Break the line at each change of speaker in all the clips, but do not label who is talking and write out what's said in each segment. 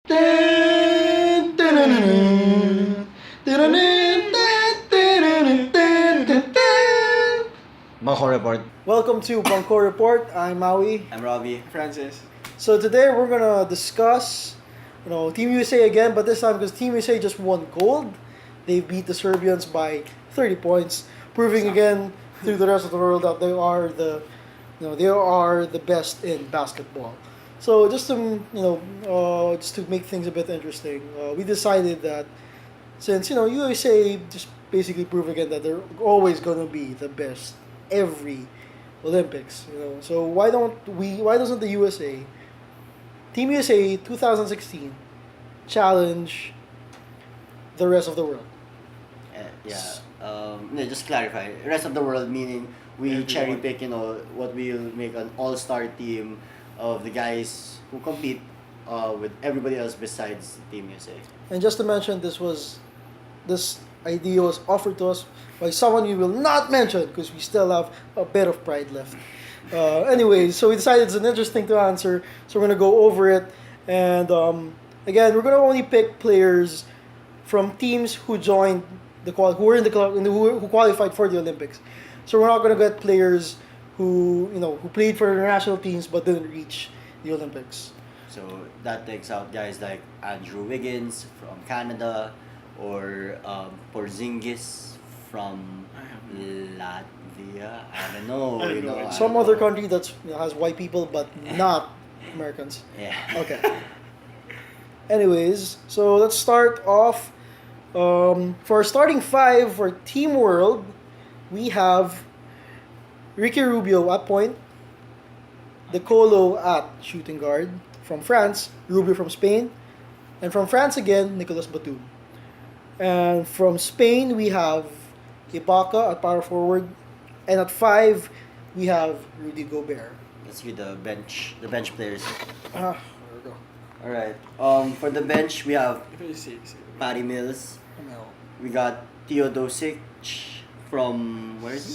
Bangko Report.
Welcome to Bangko Report. I'm Maui.
I'm Robbie.
Francis.
So today we're gonna discuss, Team USA again, but this time because Team USA just won gold. They beat the Serbians by 30 points, proving again to the rest of the world that they are the best in basketball. So just to make things a bit interesting, we decided that since USA just basically prove again that they're always gonna be the best every Olympics. So why doesn't the USA, Team USA 2016, challenge the rest of the world?
Just clarify. Rest of the world meaning we
Everyone.
cherry pick, what we'll make an all-star team of the guys who compete with everybody else besides Team USA.
And just to mention, this idea was offered to us by someone we will not mention because we still have a bit of pride left. Anyways, so we decided it's an interesting to answer, so we're gonna go over it. And again, we're gonna only pick players from teams who joined who were in the club who qualified for the Olympics. So we're not gonna get players who played for international teams but didn't reach the Olympics.
So that takes out guys like Andrew Wiggins from Canada or Porzingis from Latvia. I don't know.
I don't know.
Some other country that has white people but not Americans.
Yeah.
Okay. Anyways, so let's start off. For our starting five for Team World, we have Ricky Rubio at point, De Colo at shooting guard from France, Rubio from Spain, and from France again, Nicolas Batum. And from Spain, we have Ibaka at power forward, and at five, we have Rudy Gobert.
Let's read the bench players.
There we go.
All right. For the bench, we have
If you see.
Patty Mills.
ML.
We got Teodosic from where is he?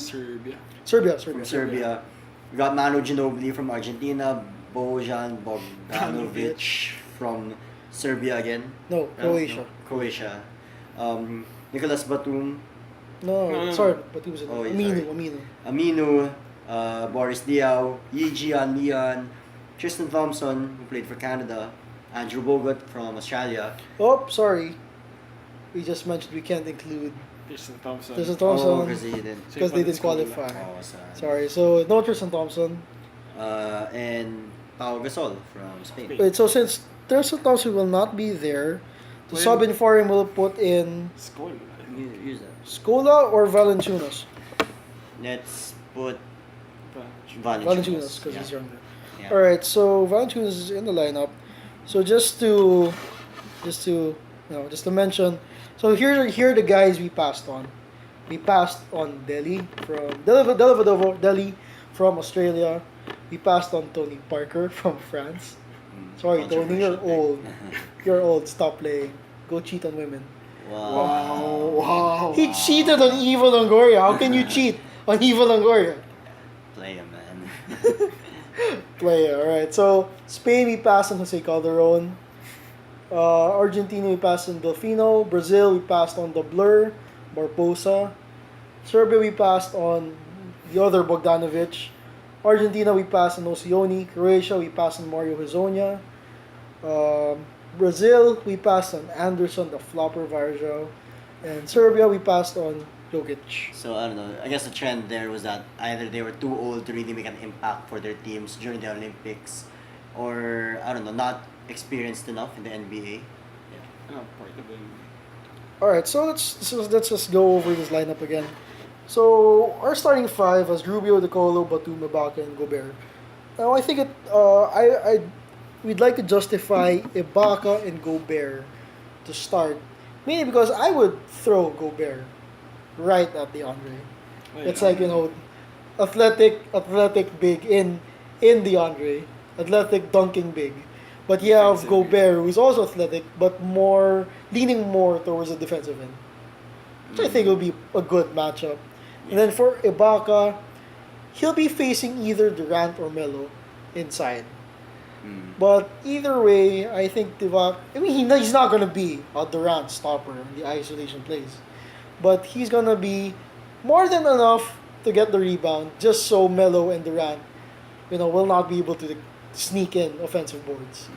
Serbia.
From Serbia. We got Manu Ginobili from Argentina. Bojan Bogdanovic from Serbia again.
No, Croatia.
Croatia. Nicolas Batum.
No,
No.
sorry, but he was
Oh, yeah,
Aminu.
Aminu. Boris Diaw. Yijian Lian. Tristan Thompson, who played for Canada. Andrew Bogut from Australia.
Oh, sorry. We just mentioned we can't include
Tristan Thompson.
Tristan
Oh,
Thompson
because he didn't.
because they didn't qualify.
Oh, sorry.
Sorry, so no Tristan Thompson.
And Pau Gasol from Spain.
Spain.
Wait, so since Tristan Thompson will not be there, the
When-
sub in for him will put in
Scoring.
Use that.
Scola or Valanciunas?
Let's put
Valanciunas,
Valanciunas.
because he's younger.
Yeah.
All right, so Valanciunas is in the lineup. So just to mention, so here are the guys we passed on. We passed on Delhi from Australia. We passed on Tony Parker from France. Sorry, Tony, you're old. You're old. Stop playing. Go cheat on women.
Wow.
He cheated on Evil Longoria. How can you cheat on Evil Longoria?
Play him, man.
Play, alright. So, Spain, we passed on Jose Calderon. Argentina, we passed on Delfino. Brazil, we passed on the Blur, Barbosa. Serbia, we passed on the other Bogdanovic. Argentina, we passed on Osioni. Croatia, we passed on Mario Hezonja. Brazil, we passed on Anderson, the flopper Varejao. And Serbia, we passed on Jokic.
So I don't know. I guess the trend there was that either they were too old to really make an impact for their teams during the Olympics, or I don't know, not experienced enough in the NBA.
Portable.
Alright, so let's just go over this lineup again. So our starting five was Rubio, De Colo, Batum, Ibaka, and Gobert. Now I think we'd like to justify Ibaka and Gobert to start, mainly because I would throw Gobert right at DeAndre. It's like athletic big in DeAndre, athletic dunking big. But you have
Defensive.
Gobert, who's also athletic, but leaning more towards the defensive end, which I think will be a good matchup. And then for Ibaka, he'll be facing either Durant or Melo inside. But either way, I think Divac. I mean, he's not gonna be a Durant stopper in the isolation plays, but he's gonna be more than enough to get the rebound, just so Melo and Durant, will not be able to sneak in offensive boards.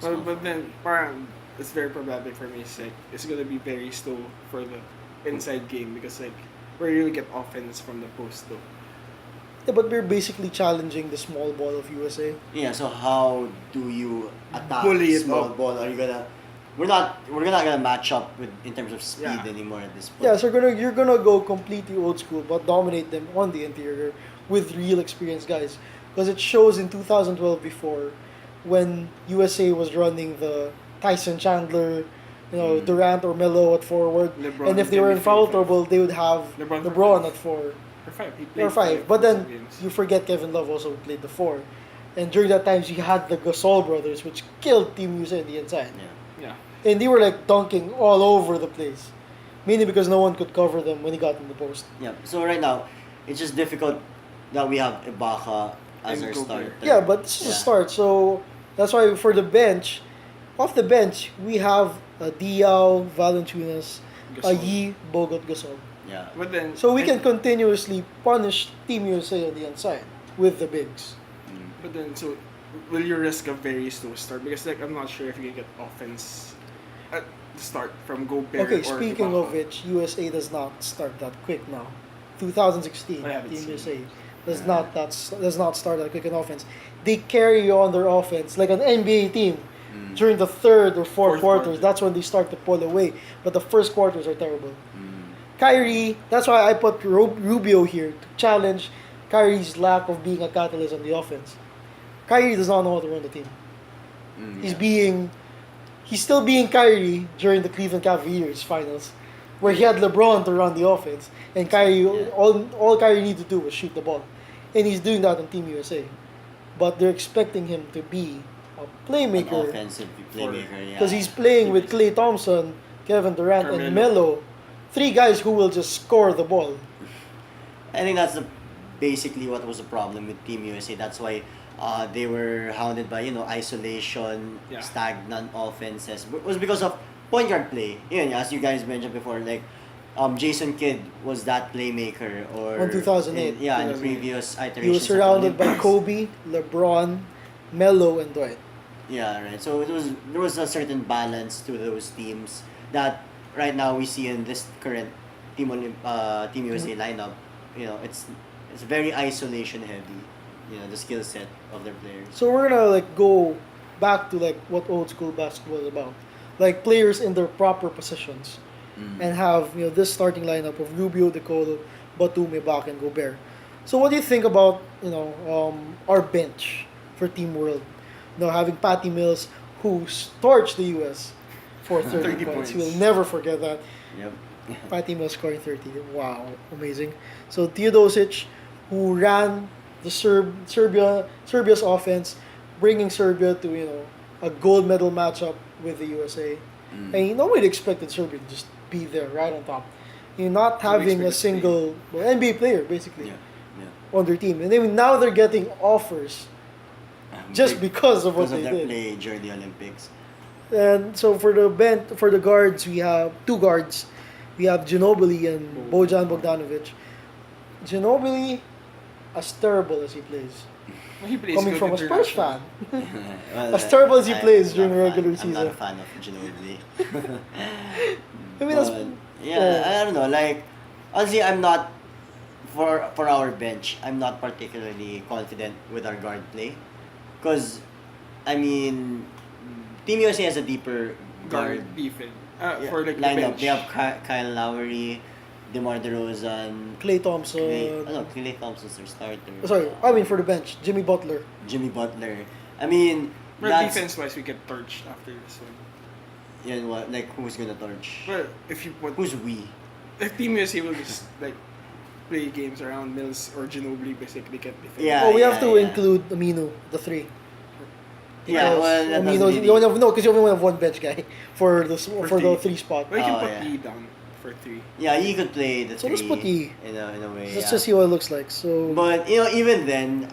But then, parang, it's very problematic for me. It's gonna be very slow for the inside game because where you really get offense from the post though.
Yeah, but we're basically challenging the small ball of USA.
Yeah, so how do you attack
Bully it
small
up.
ball? Are you gonna we're not gonna match up with in terms of speed
Yeah.
anymore at this point.
Yeah, so you're gonna go completely old school, but dominate them on the interior with real experienced guys, because it shows in 2012 before, when USA was running the Tyson Chandler, Durant or Melo at forward,
LeBron
and if they were in
can be
foul
5.
trouble, they would have
LeBron
LeBron,
for
at 4
Or 5. He
or
played
5. But then
games.
you forget Kevin Love also played the 4, and during that time you had the Gasol brothers, which killed Team USA on the inside.
Yeah.
Yeah.
And they were like dunking all over the place. Mainly because no one could cover them when he got in the post.
Yeah. So right now, it's just difficult that we have Ibaka as
And
our
Gobert.
starter.
Yeah, but this is a start. So that's why for the bench, off the bench, we have Diaw, Valanciunas,
Gasol.
Yi, Bogut, Gasol.
Yeah.
But then,
So we can continuously punish Team USA on the inside with the bigs.
But then, so will you risk a very slow start? Because I'm not sure if you can get offense at the start from Gobert.
Okay,
or
speaking
Ibaka.
of which, USA does not start that quick now. 2016,
I haven't
Team
seen
USA
it.
does not start that quick in offense. They carry on their offense like an NBA team during the third or fourth
Fourth
quarters.
quarter.
That's when they start to pull away. But the first quarters are terrible. Kyrie, that's why I put Rubio here to challenge Kyrie's lack of being a catalyst on the offense. Kyrie does not know how to run the team. He's still being Kyrie during the Cleveland Cavaliers finals, where he had LeBron to run the offense, and Kyrie all Kyrie needed to do was shoot the ball, and he's doing that on Team USA. But they're expecting him to be a
An
playmaker
offensive playmaker, yeah.
because he's playing with Klay Thompson, Kevin Durant, and Melo, 3 guys who will just score the ball.
I think that's basically what was the problem with Team USA. That's why they were hounded by isolation, stagnant offenses. It was because of point guard play. As you guys mentioned before, like Jason Kidd was that playmaker, or
On 2008.
in the previous iterations.
He was surrounded by Kobe, LeBron, Melo, and Dwight.
Yeah, right. So there was a certain balance to those teams that right now we see in this current Team USA lineup. It's very isolation heavy. The skill set of their players.
So we're gonna go back to what old school basketball is about, like players in their proper positions, and have this starting lineup of Rubio, DeColo, Batum, Ibaka, and Gobert. So what do you think about our bench for Team World? Having Patty Mills, who torched the US for 30 points. We'll never forget that.
Yep.
Patty Mills scoring 30. Wow, amazing. So Teodosic, who ran the Serbia's offense, bringing Serbia to a gold medal matchup with the USA. And nobody expected Serbia to just be there right on top. Not having a single NBA player basically on their team, and then now they're getting offers just because of what they
their
did.
play during the Olympics.
And so for the guards, we have 2 guards. We have Ginobili and Bojan Bogdanovic. Ginobili, as terrible as he plays,
He plays
coming
good
from a Spurs
international.
fan.
Well,
As terrible as he plays
I'm
during
not a
regular
fan. I'm not a
season.
fan of Ginobili.
I mean, that's
I don't know. Like, honestly, I'm not for our bench. I'm not particularly confident with our guard play, because, I mean, Team USA has a deeper guard
Guard defense. For the
lineup.
bench.
They have Kyle Lowry, DeMar DeRozan,
Klay Thompson.
Klay Thompson's their starter.
Sorry, I mean for the bench, Jimmy Butler.
Jimmy Butler. I mean,
Well,
that's
defense-wise, we get torched after this one.
what, like, who's gonna torch?
Well, if you put...
Who's we?
If Team USA will just, play games around Mills or Ginobili, basically can't defend.
Yeah.
We have to include Aminu, the 3.
Yeah, well, that doesn't
Aminu,
really-
you only have 1 bench guy for the 3 spot.
Well, you can
Oh,
put
yeah.
E down for 3.
Yeah, you could play the
So let's
three
put E.
in a way.
Let's
yeah.
just see what it looks like. So
But even then,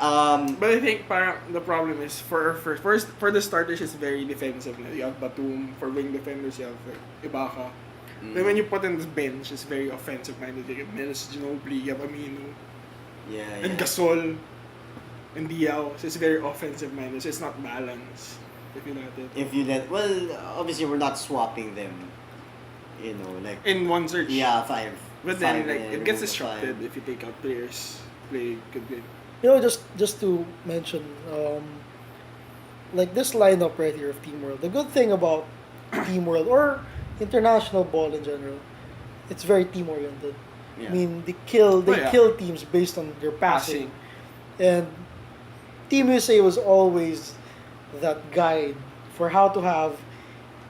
But I think the problem is for for the starters, it's very defensive. You have Batum. For wing defenders, you have Ibaka. Then when you put in the bench, it's very offensive minded. You have Mills, Ginobili, you have Aminu,
yeah,
and Gasol, and Diaw. So it's very offensive minded. So it's not balanced. If you let it.
If you well, obviously we're not swapping them. Like
In one search.
yeah, 5.
But then
5
like
and
it gets
remove
disrupted
5.
if you take out players play good game.
just to mention, like this lineup right here of Team World. The good thing about Team World or international ball in general, it's very team oriented.
Yeah.
I mean, they kill
yeah.
kill teams based on their passing. And Team USA was always that guide for how to have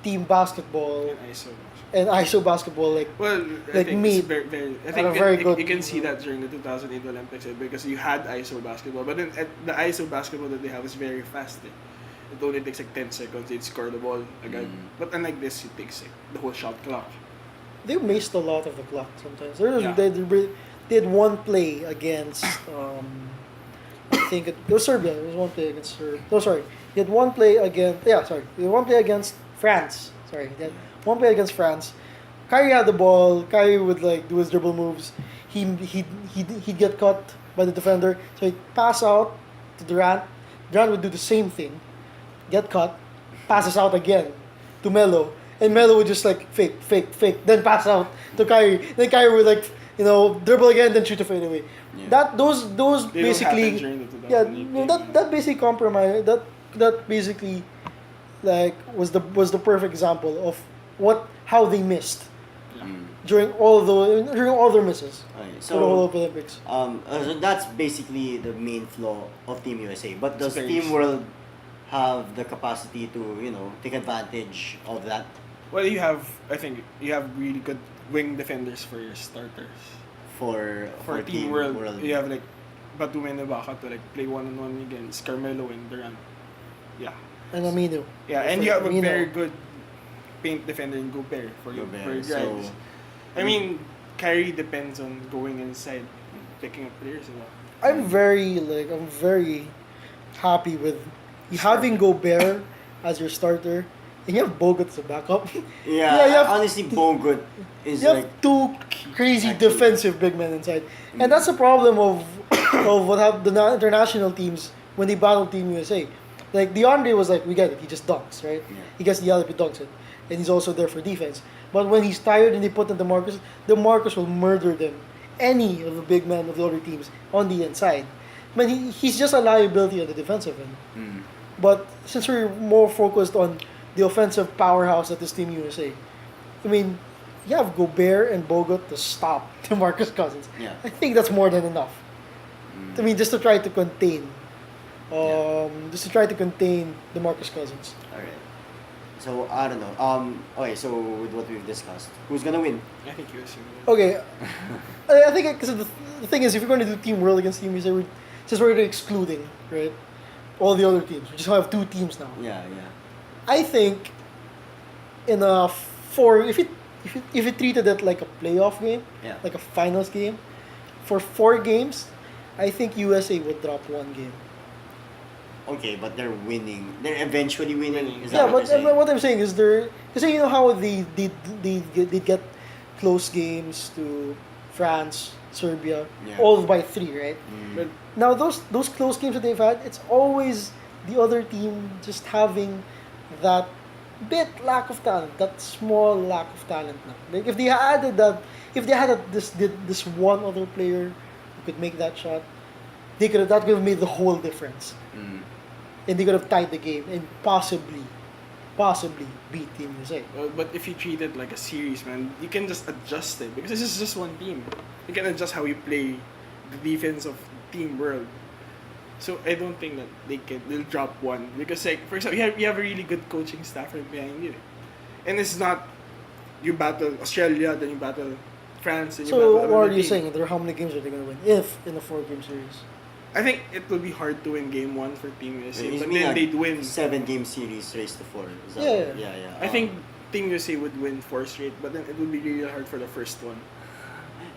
team basketball
And ISO.
and ISO basketball. Like
Well, I
Like
think
me,
it's very, I
at
think
a very
you
good-
can see that during the 2008 Olympics because you had ISO basketball, but then the ISO basketball that they have is very fast. It only takes like 10 seconds to score the ball again. But unlike this, it takes like the whole shot clock.
they maced a lot of the clock sometimes.
Yeah.
They had one play against I think it was Serbia. There was one play against Serbia. No, sorry. They had one play against They had one play against France. Sorry. They had one play against France. Kyrie had the ball. Kyrie would like do his dribble moves. He'd get caught by the defender. So he'd pass out to Durant. Durant would do the same thing. Get caught. Passes out again to Melo. And Melo would just like fake, then pass out to Kyrie. Then Kyrie would like, dribble again, then shoot a fade away.
Yeah.
Those
They don't happen
basically,
during the 2008
yeah,
game.
that basically compromise. That basically, like was the perfect example of how they missed during all their misses
Okay,
for the whole
so
Olympics.
so that's basically the main flaw of Team USA. But does
It's very
Team World have the capacity to take advantage of that?
Well, I think you have really good wing defenders for your starters.
For
Team World, you have like Batum and Ibaka to like play one-on-one against Carmelo and Durant. Yeah.
And Aminu.
Yeah, and you have a
Aminu.
very good paint defender in Gobert for your
Gobert,
guys.
so-
I mean, Kyrie depends on going inside, picking up players.
I'm very happy with having Gobert as your starter, and you have Bogut as a backup.
Yeah,
you have,
honestly, Bogut is
you have
like
two crazy
Exactly.
defensive big men inside, and that's the problem of what have the international teams when they battle Team USA. Like DeAndre was like, we get it, he just dunks, right?
Yeah.
He gets the other, he dunks it, and he's also there for defense. But when he's tired and they put in DeMarcus will murder them. Any of the big men of the other teams on the inside. But he's just a liability on the defensive end. But since we're more focused on the offensive powerhouse that is Team USA, I mean, you have Gobert and Bogut to stop DeMarcus Cousins.
Yeah.
I think that's more than enough. I mean, just to try to contain, DeMarcus Cousins.
Alright. So I don't know. Okay, so with what we've discussed, who's gonna win?
I think USA.
Okay, I think because the thing is, if you're going to do Team World against Team USA, since we're excluding right all the other teams, we just have two teams now.
Yeah.
I think in a four, if you treated it like a playoff game,
Yeah.
like a finals game, for 4 games, I think USA would drop 1 game.
Okay, but they're winning. They're eventually winning. Is that
Yeah,
what
but
you're saying?
what I'm saying is because you know how they get close games to France, Serbia,
Yeah.
all by 3, right?
But
Now those close games that they've had, it's always the other team just having that bit lack of talent, that small lack of talent. Now. Like if they had this one other player who could make that shot, that could have made the whole difference, and they could have tied the game and possibly beat Team USA.
but if you treat it like a series, man, you can just adjust it because this is just one team. You can adjust how you play the defense of Team World. So I don't think that they'll drop 1 because like for example you have a really good coaching staff right behind you, and it's not you battle Australia then you battle France and you battle
So
another
what are you
team.
saying? How many games are they going to win if in a 4-game series?
I think it will be hard to win game 1 for Team USA,
You
but
mean
then
like
they'd win.
7-game series raised to 4. Is that
Yeah.
what- yeah.
I think Team USA would win 4 straight, but then it would be really hard for the first one.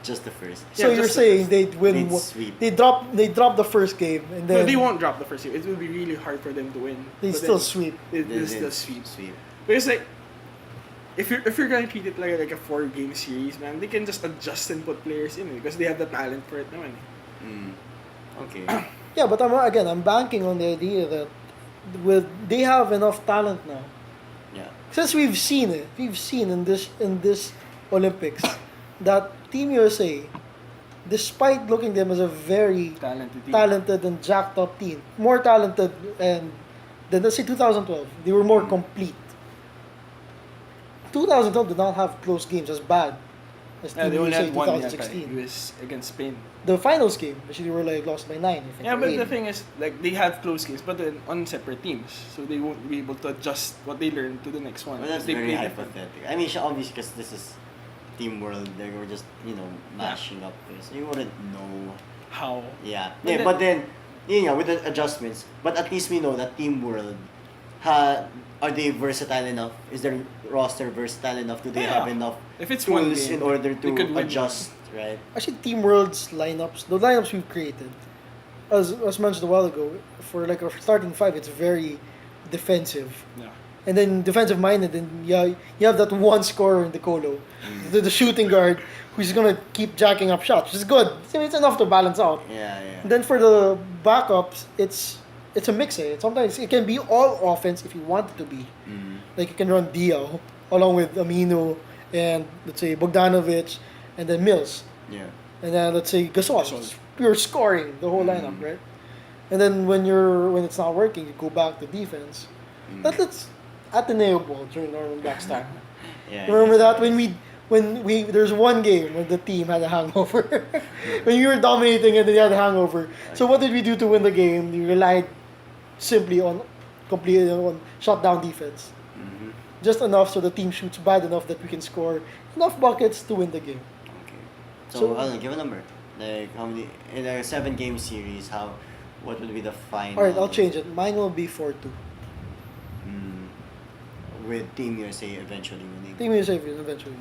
Just the first.
So
Yeah,
you're
just the
saying
first.
they'd win?
They'd sweep.
They drop the first game and then
No, they won't drop the first game. It will be really hard for them to win.
They
But
still
then
sweep.
They'll still sweep.
Sweep.
Because like, if you're gonna treat it like a 4-game series, man, they can just adjust and put players in it because they have the talent for it naman.
Okay.
Yeah, but I'm banking on the idea that they have enough talent now.
Yeah.
Since we've seen in this Olympics that Team USA, despite looking them as a very talented and jacked up team, more talented and than let's say 2012, they were more complete. 2012 did not have close games as bad as
Yeah,
Team
they only
USA
had one
2016.
It was against Spain.
The finals game, actually, they were like lost by 9. I think,
Yeah,
or
but
8.
the thing is, like, they have close games, but then on separate teams, so they won't be able to adjust what they learn to the next one.
Well, that's
they
very
play different.
hypothetical. I mean, obviously, because this is Team World, they were just, mashing up this. You wouldn't know.
How?
Yeah.
But
But then, with the adjustments, but at least we know that Team World, are they versatile enough? Is their roster versatile enough? Do they
Yeah.
have enough
If it's one
tools
game,
in order
they could
to
win.
adjust, right?
Actually, Team World's lineups, the lineups we've created, as mentioned a while ago, for like our starting 5, it's very defensive.
Yeah.
And then defensive minded, and you have that one scorer in the Colo, the shooting guard, who's gonna keep jacking up shots, which is good. It's enough to balance out.
Yeah.
And then for the backups, it's a mix. Sometimes it can be all offense if you want it to be. Like you can run Diao along with Amino and let's say Bogdanovic and then Mills.
Yeah.
And then let's say Gasol.
Gasol.
It's pure scoring the whole lineup, right? And then when it's not working, you go back to defense. That's Ateneo ball during Norman Black's time.
Yeah.
Remember that when we there's one game when the team had a hangover. When you were dominating and then you had a hangover. So what did we do to win the game? We relied simply on shutdown defense. Just enough so the team shoots bad enough that we can score enough buckets to win the game.
Okay. So,
So-
I don't know, give a number. Like how many in a 7-game series? What would be the final?
Alright, I'll change it. Mine will be 4-2.
With Team USA eventually winning.
Team USA will eventually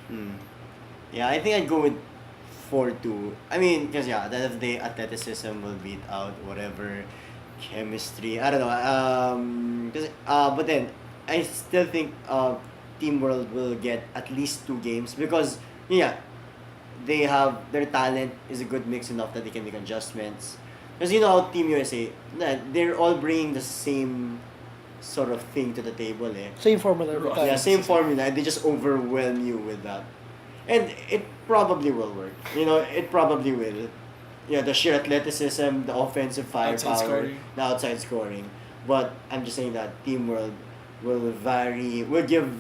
win.
Yeah, I think I'd go with 4-2. I mean, because the athleticism will beat out whatever chemistry. I don't know. But then I still think Team World will get at least 2 games because they have their talent is a good mix enough that they can make adjustments. Because how Team USA, they're all bringing the same sort of thing to the table, eh.
Same formula every time.
Yeah, same formula, and they just overwhelm you with that. And it probably will work. It probably will. Yeah, the sheer athleticism, the offensive
Outside
firepower,
scoring.
the outside scoring. But I'm just saying that Team World will give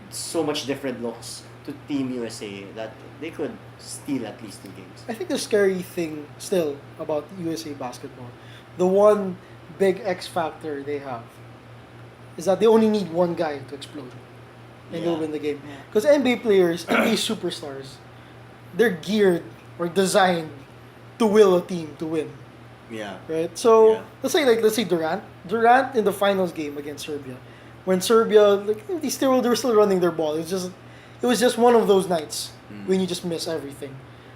so much different looks to Team USA that they could steal at least 2 games.
I think the scary thing still about USA basketball, the one big X factor they have, is that they only need one guy to explode and they'll win the game. Because NBA players, NBA superstars, they're geared or designed to will a team to win.
Yeah.
Right? So
Yeah.
let's say Durant in the finals game against Serbia. When Serbia they were still running their ball. It was just one of those nights when you just miss everything.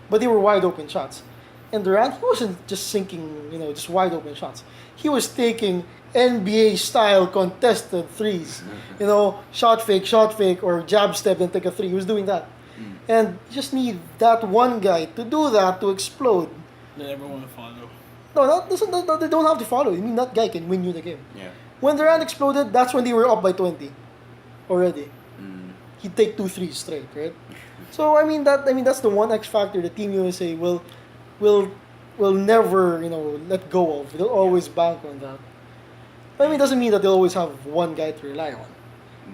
But they were wide open shots. And Durant, he wasn't just sinking, just wide open shots. He was taking NBA style contested threes. Shot fake, or jab step and take a 3. He was doing that. And you just need that one guy to do that to explode.
That everyone will follow.
No, they don't have to follow. I mean, that guy can win you the game.
Yeah.
When Durant exploded, that's when they were up by 20 already. He'd take 2 threes straight, right? So that's the one X factor the Team USA will never let go of. They'll always bank on that. But it doesn't mean that they'll always have one guy to rely on.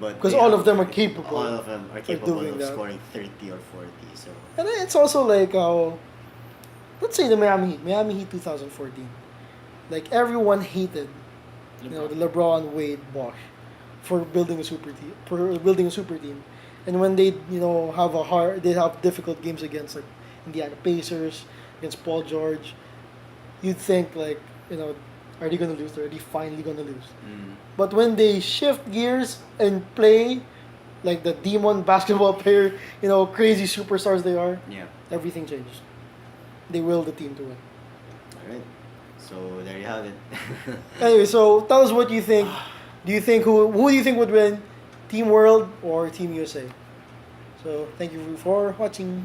But
Because
they
all
have-
of them are capable.
All of them are capable
doing
of
that.
scoring 30 or 40. So
And then it's also like how, let's say the Miami Heat 2014. Like everyone hated, the LeBron, Wade, Bosh, for building a super team, and when they have difficult games against like Indiana Pacers, against Paul George, you'd think like are they gonna lose? Are they finally gonna lose?
Mm.
But when they shift gears and play like the demon basketball player, crazy superstars they are,
Yeah.
everything changes. They will the team to win.
All right. So there you have it.
Anyway, so tell us what you think. Do you think who do you think would win, Team World or Team USA? So thank you for watching.